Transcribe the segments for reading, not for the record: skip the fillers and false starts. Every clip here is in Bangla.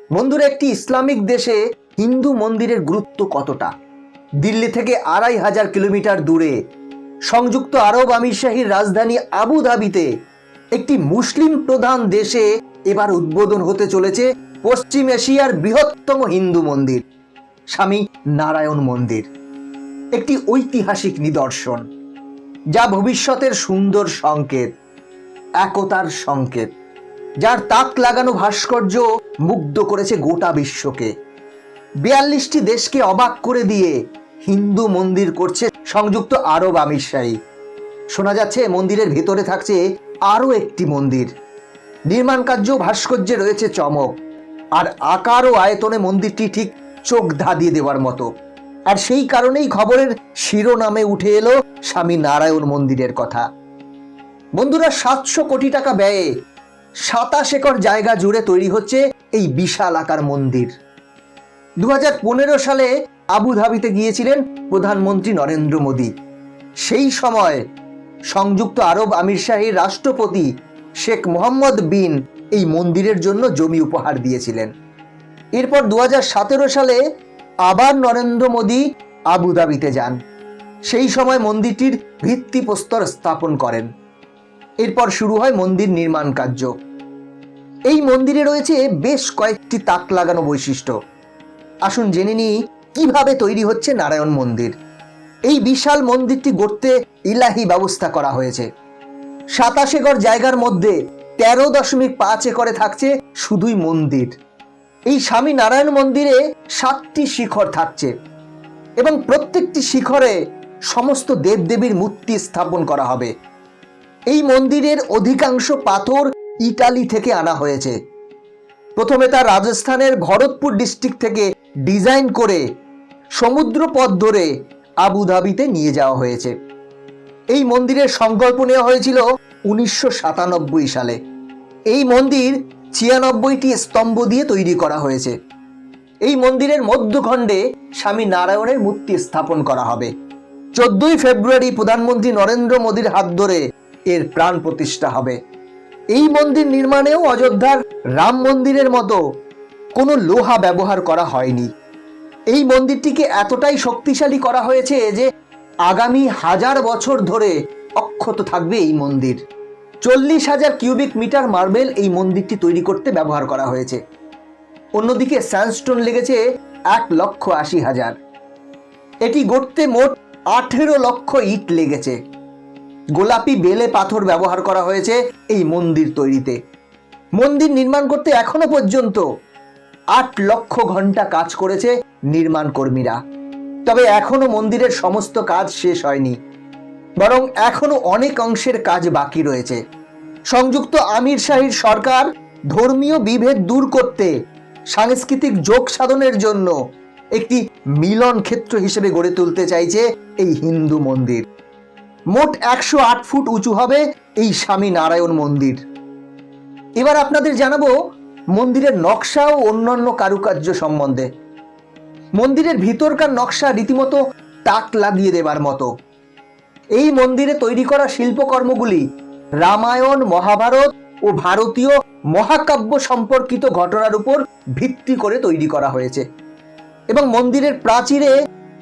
বন্ধুরা, একটি ইসলামিক দেশে হিন্দু মন্দিরের গুরুত্ব কতটা? দিল্লি থেকে ২৫০০ কিলোমিটার দূরে সংযুক্ত আরব আমিরশাহীর রাজধানী আবু ধাবিতে একটি মুসলিম প্রধান দেশে এবার উদ্বোধন হতে চলেছে পশ্চিম এশিয়ার বৃহত্তম হিন্দু মন্দির, স্বামী নারায়ণ মন্দির। একটি ঐতিহাসিক নিদর্শন, যা ভবিষ্যতের সুন্দর সংকেত, একতার সংকেত, যার তাক লাগানো ভাস্কর্য মুগ্ধ করেছে গোটা বিশ্বকে। ৪২টি দেশকে অবাক করে দিয়ে হিন্দু মন্দির করছে সংযুক্ত আরব আমিরশাহী। শোনা যাচ্ছে মন্দিরের ভেতরে থাকছে আরও একটি মন্দির। নির্মাণ কার্য ভাস্কর্যে রয়েছে চমক, আর আকার ও আয়তনে মন্দিরটি ঠিক চোখ ধাঁধিয়ে দেওয়ার মতো। আর সেই কারণেই খবরের শিরোনামে উঠে এলো স্বামী নারায়ণ মন্দিরের কথা। বন্ধুরা, ৭০০ কোটি টাকা ব্যয়ে ২৭ একর জায়গা জুড়ে তৈরি হচ্ছে এই বিশাল আকার মন্দির। ২০১৫ সালে আবু ধাবিতে গিয়েছিলেন প্রধানমন্ত্রী নরেন্দ্র মোদী। সেই সময় সংযুক্ত আরব আমিরশাহীর রাষ্ট্রপতি শেখ মোহাম্মদ বিন এই মন্দিরের জন্য জমি উপহার দিয়েছিলেন। এরপর ২০১৭ সালে আবার নরেন্দ্র মোদী আবু ধাবিতে যান। সেই সময় মন্দিরটির ভিত্তিপ্রস্তর স্থাপন করেন। এরপর শুরু হয় মন্দির নির্মাণ কার্য। এই মন্দিরে রয়েছে বেশ কয়েকটি তাক লাগানো বৈশিষ্ট্য। আসুন জেনে নিই কিভাবে তৈরি হচ্ছে নারায়ণ মন্দির। এই বিশাল মন্দিরটি গড়তে ইলাহি ব্যবস্থা করা হয়েছে। ২৭ একর জায়গার মধ্যে ১৩.৫ একরে থাকছে শুধুই মন্দির। এই স্বামী নারায়ণ মন্দিরে ৭টি শিখর থাকছে এবং প্রত্যেকটি শিখরে সমস্ত দেবদেবীর মূর্তি স্থাপন করা হবে। এই মন্দিরের অধিকাংশ পাথর ইটালি থেকে আনা হয়েছে। প্রথমে তা রাজস্থানের ভরতপুর ডিস্ট্রিক্ট থেকে ডিজাইন করে সমুদ্র পথ ধরে আবু ধাবিতে নিয়ে যাওয়া হয়েছে। এই মন্দিরের সংকল্প নেওয়া হয়েছিল ১৯৯৭ সালে। এই মন্দির ৯৬টি স্তম্ভ দিয়ে তৈরি করা হয়েছে। এই মন্দিরের মধ্যখণ্ডে স্বামী নারায়ণের মূর্তি স্থাপন করা হবে। ১৪ই ফেব্রুয়ারি প্রধানমন্ত্রী নরেন্দ্র মোদীর হাত ধরে এর প্রাণ প্রতিষ্ঠা হবে। এই মন্দির নির্মাণেও অযোধ্যার রাম মন্দিরের মতো কোনো লোহা ব্যবহার করা হয়নি। এই মন্দিরটিকে এতটাই শক্তিশালী করা হয়েছে যে আগামী ১০০০ বছর ধরে অক্ষত থাকবে এই মন্দির। ৪০,০০০ কিউবিক মিটার মার্বেল এই মন্দিরটি তৈরি করতে ব্যবহার করা হয়েছে। অন্যদিকে স্যান্ডস্টোন লেগেছে ১,৮০,০০০। এটি গড়তে মোট ১৮ লক্ষ ইট লেগেছে। গোলাপি বেলে পাথর ব্যবহার করা হয়েছে এই মন্দির তৈরিতে। মন্দির নির্মাণ করতে এখনো পর্যন্ত ৮ লক্ষ ঘন্টা কাজ করেছে নির্মাণ কর্মীরা। তবে এখনো মন্দিরের সমস্ত কাজ শেষ হয়নি, বরং এখনো অনেক অংশের কাজ বাকি রয়েছে। সংযুক্ত আমিরশাহীর সরকার ধর্মীয় বিভেদ দূর করতে সাংস্কৃতিক যোগ সাধনের জন্য একটি মিলন ক্ষেত্র হিসেবে গড়ে তুলতে চাইছে এই হিন্দু মন্দির। মোট ১০৮ ফুট উঁচু হবে এই স্বামী নারায়ণ মন্দির। এবার আপনাদের জানাবো মন্দিরের নকশা ও অন্যান্য কারুকার্য সম্বন্ধে। মন্দিরের ভিতরকার নকশা রীতিমতো তাক লাগিয়ে দেবার মতো। এই মন্দিরে তৈরি করা শিল্পকর্মগুলি রামায়ণ, মহাভারত ও ভারতীয় মহাকাব্য সম্পর্কিত ঘটনার উপর ভিত্তি করে তৈরি করা হয়েছে এবং মন্দিরের প্রাচীরে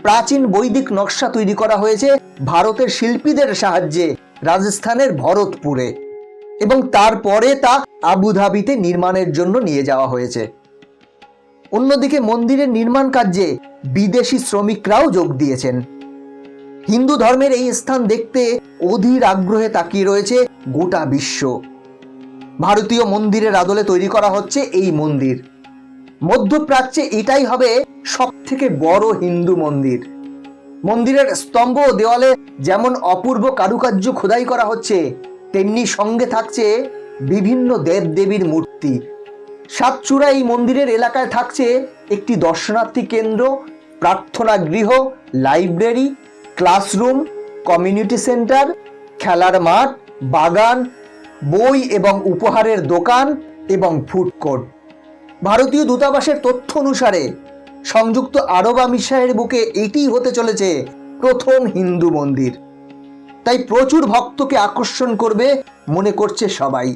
প্রাচীন বৈদিক নকশা তৈরি করা হয়েছে ভারতের শিল্পীদের সাহায্যে রাজস্থানের ভরতপুরে, এবং তারপরে তা আবু ধাবিতে নির্মাণের জন্য নিয়ে যাওয়া হয়েছে। অন্যদিকে মন্দিরের নির্মাণ কার্যে বিদেশি শ্রমিকরাও যোগ দিয়েছেন। হিন্দু ধর্মের এই স্থান দেখতে অধীর আগ্রহে তাকিয়ে রয়েছে গোটা বিশ্ব। ভারতীয় মন্দিরের আদলে তৈরি করা হচ্ছে এই মন্দির। মধ্যপ্রাচ্যে এটাই হবে সবথেকে বড় হিন্দু মন্দির। মন্দিরের স্তম্ভ ও দেওয়ালে যেমন অপূর্ব কারুকার্য খোদাই করা হচ্ছে, তেমনি সঙ্গে থাকছে বিভিন্ন দেবদেবীর মূর্তি। সাতচূড়া এই মন্দিরের এলাকায় থাকছে একটি দর্শনার্থী কেন্দ্র, প্রার্থনা গৃহ, লাইব্রেরি, ক্লাসরুম, কমিউনিটি সেন্টার, খেলার মাঠ, বাগান, বই এবং উপহারের দোকান এবং ফুড কোর্ট। ভারতীয় দূতাবাসের তথ্য অনুসারে সংযুক্ত আরব আমিরশাহীর বুকে এটিই হতে চলেছে প্রথম হিন্দু মন্দির। তাই প্রচুর ভক্তকে আকর্ষণ করবে মনে করছে সবাই।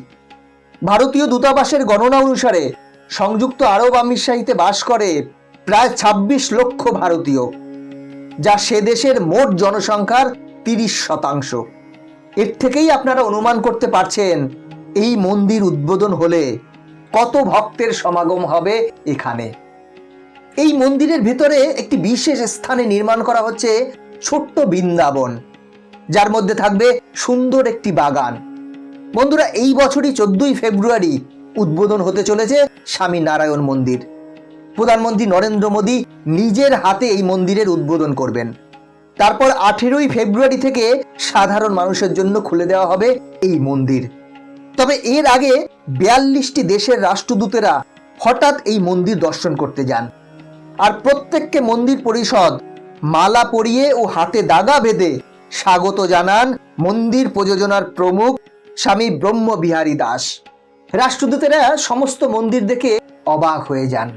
ভারতীয় দূতাবাসের গণনা অনুসারে সংযুক্ত আরব আমিরশাহীতে বাস করে প্রায় ২৬ লক্ষ ভারতীয়, যা সে দেশের মোট জনসংখ্যার ৩০%। এর থেকেই আপনারা অনুমান করতে পারছেন এই মন্দির উদ্বোধন হলে কত ভক্তের সমাগম হবে এখানে। এই মন্দিরের ভেতরে একটি বিশেষ স্থানে নির্মাণ করা হচ্ছে ছোট্ট বৃন্দাবন, যার মধ্যে থাকবে সুন্দর একটি বাগান। বন্ধুরা, এই বছরই 14ই ফেব্রুয়ারি উদ্বোধন হতে চলেছে স্বামী নারায়ণ মন্দির। প্রধানমন্ত্রী নরেন্দ্র মোদী নিজের হাতে এই মন্দিরের উদ্বোধন করবেন। তারপর 18ই ফেব্রুয়ারি থেকে সাধারণ মানুষের জন্য খুলে দেওয়া হবে এই মন্দির। তবে এর আগে 42টি দেশের রাষ্ট্রদূতেরা হঠাৎ এই মন্দির দর্শন করতে যান, আর প্রত্যেককে মন্দির পরিষদ মালা পরিয়ে ও হাতে দাগা বেঁধে স্বাগত জানান মন্দির প্রযোজনার প্রমুখ স্বামী ব্রহ্মবিহারী দাস। রাষ্ট্রদূতেরা সমস্ত মন্দির দেখে অবাক হয়ে যান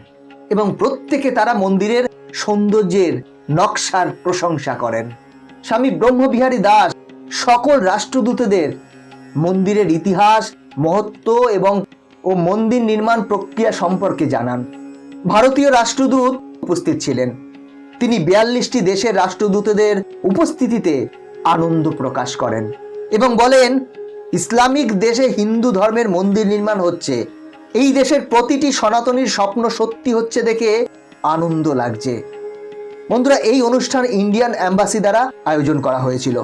এবং প্রত্যেকে তারা মন্দিরের সৌন্দর্যের নকশার প্রশংসা করেন। স্বামী ব্রহ্মবিহারী দাস সকল রাষ্ট্রদূতদের মন্দিরের ইতিহাস, মহত্ব এবং মন্দির নির্মাণ প্রক্রিয়া সম্পর্কে জানান। ভারতীয় রাষ্ট্রদূত উপস্থিত ছিলেন। তিনি 42টি দেশের রাষ্ট্রদূতদের উপস্থিতিতে আনন্দ প্রকাশ করেন এবং বলেন, ইসলামিক দেশে হিন্দু ধর্মের মন্দির নির্মাণ হচ্ছে। এই দেশের প্রতিটি সনাতনীর স্বপ্ন সত্যি হচ্ছে দেখে আনন্দ লাগছে। বন্ধুরা, এই অনুষ্ঠান ইন্ডিয়ান এম্বাসি দ্বারা আয়োজন করা হয়েছিল,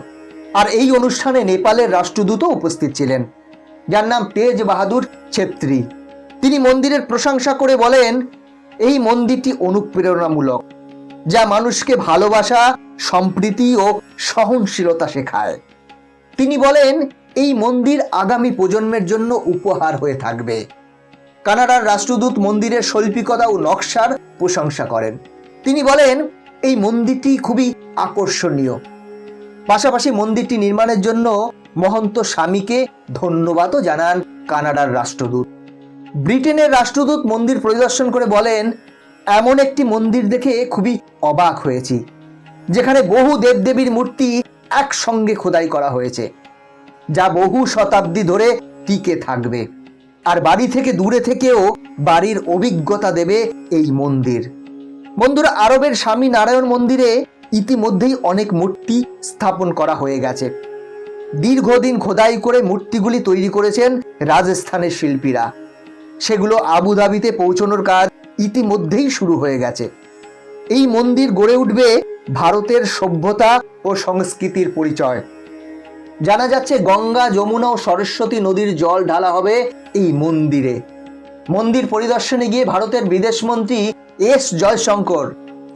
আর এই অনুষ্ঠানে নেপালের রাষ্ট্রদূতও উপস্থিত ছিলেন, যার নাম তেজ বাহাদুর ছেত্রী। তিনি মন্দিরের প্রশংসা করে বলেন, এই মন্দিরটি অনুপ্রেরণামূলক, যা মানুষকে ভালোবাসা, সম্প্রীতি ও সহনশীলতা শেখায়। তিনি বলেন, এই মন্দির আগামী প্রজন্মের জন্য উপহার হয়ে থাকবে। কানাডার রাষ্ট্রদূত মন্দিরের শৈল্পিকতা ও নকশার প্রশংসা করেন। তিনি বলেন, এই মন্দিরটি খুবই আকর্ষণীয়। পাশাপাশি মন্দিরটি নির্মাণের জন্য মহন্ত স্বামীকে ধন্যবাদও জানান কানাডার রাষ্ট্রদূত। ব্রিটেনের রাষ্ট্রদূত মন্দির পরিদর্শন করে বলেন, এমন একটি মন্দির দেখে খুবই অবাক হয়েছি, যেখানে বহু দেবদেবীর মূর্তি একসঙ্গে খোদাই করা হয়েছে, যা বহু শতাব্দী ধরে টিকে থাকবে। আর বাড়ি থেকে দূরে থেকেও বাড়ির অভিজ্ঞতা দেবে এই মন্দির। বন্ধুরা, আরবের স্বামী নারায়ণ মন্দিরে ইতিমধ্যেই অনেক মূর্তি স্থাপন করা হয়ে গেছে। দীর্ঘদিন খোদাই করে মূর্তিগুলি তৈরি করেছেন রাজস্থানের শিল্পীরা। সেগুলো আবুধাবিতে পৌঁছানোর কাজ ইতিমধ্যেই শুরু হয়ে গেছে। এই মন্দির গড়ে উঠবে ভারতের সভ্যতা ও সংস্কৃতির পরিচয়। জানা যাচ্ছে গঙ্গা, যমুনা ও সরস্বতী নদীর জল ঢালা হবে এই মন্দিরে। মন্দির পরিদর্শনে গিয়ে ভারতের বিদেশমন্ত্রী এস জয়শঙ্কর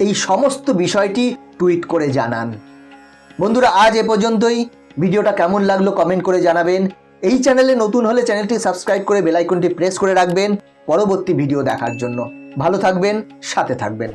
এই সমস্ত বিষয়টি টুইট করে জানান। বন্ধুরা, আজ এ পর্যন্তই। ভিডিওটা কেমন লাগলো কমেন্ট করে জানাবেন। এই চ্যানেলে নতুন হলে চ্যানেলটি সাবস্ক্রাইব করে বেল আইকনটি প্রেস করে রাখবেন পরবর্তী ভিডিও দেখার জন্য। ভালো থাকবেন, সাথে থাকবেন।